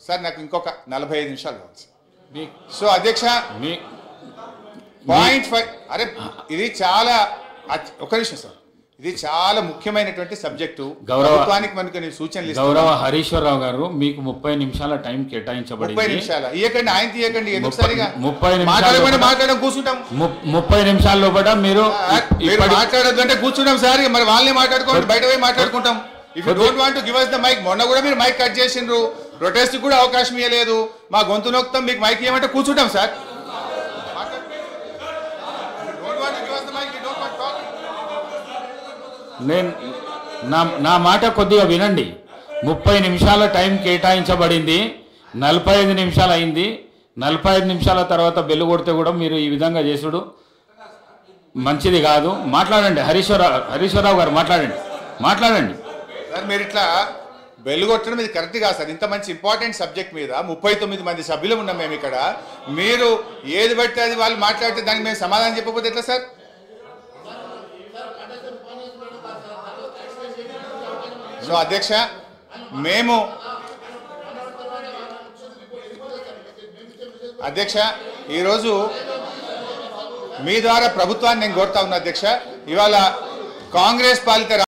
sir నాకు ఇంకొక 45 నిమిషాలు కావాలి సో అధ్యక్ష .5 అరే ఇది చాలా ఒక నిమిషం సార్ ఇది చాలా ముఖ్యమైనటువంటి సబ్జెక్టు ప్రభుత్వానికి మనకు నేను సూచనలు గౌరవ హరీశ్వరరావు గారు మీకు 30 నిమిషాల టైం కేటాయించబడింది 30 నిమిషాలు ఇయకండి ఆయన తీయకండి ఎందుకు సరిగా 30 నిమిషాలు మాట్లాడడం కూర్చుంటాం 30 నిమిషాల లోపల మీరు మాట్లాడొద్దంటే కూర్చుంటాం సార్ మరి వాళ్ళని మాట్లాడుకోండి బయట పోయి మాట్లాడుకుంటాం if you don't want to give us the mic మొన్న కూడా మీరు మైక్ కట్ చేసిండ్రు ప్రొటెస్ట్ కూడా అవకాశం ఇవ్వలేదు మా గొంతు నొక్కుతాం మీకు మైక్ ఇవ్వమంటే కూర్చుంటాం సార్ నేను నా మాట కొద్దిగా వినండి 30 నిమిషాల టైం కేటాయించబడింది 45 నిమిషాలు అయింది 45 నిమిషాల తర్వాత బెల్లు కొడితే కూడా మీరు ఈ విధంగా చేసుడు మంచిది కాదు మాట్లాడండి హరీశ్వరరావు గారు మాట్లాడండి సార్ మీరు ఇట్లా బెల్లు కొట్టడం ఇది కరెక్ట్ కాదు సార్ ఇంత మంచి ఇంపార్టెంట్ సబ్జెక్ట్ మీద 39 మంది సభ్యులు ఉన్నాం మేము ఇక్కడ మీరు ఏది బట్టి అది వాళ్ళు మాట్లాడితే దానికి మేము సమాధానం చెప్పకపోతే ఎట్లా సార్ సో అధ్యక్ష మేము అధ్యక్ష ఈరోజు మీ ద్వారా ప్రభుత్వాన్ని నేను కోరుతా ఉన్నా అధ్యక్ష ఇవాళ కాంగ్రెస్ పాలిత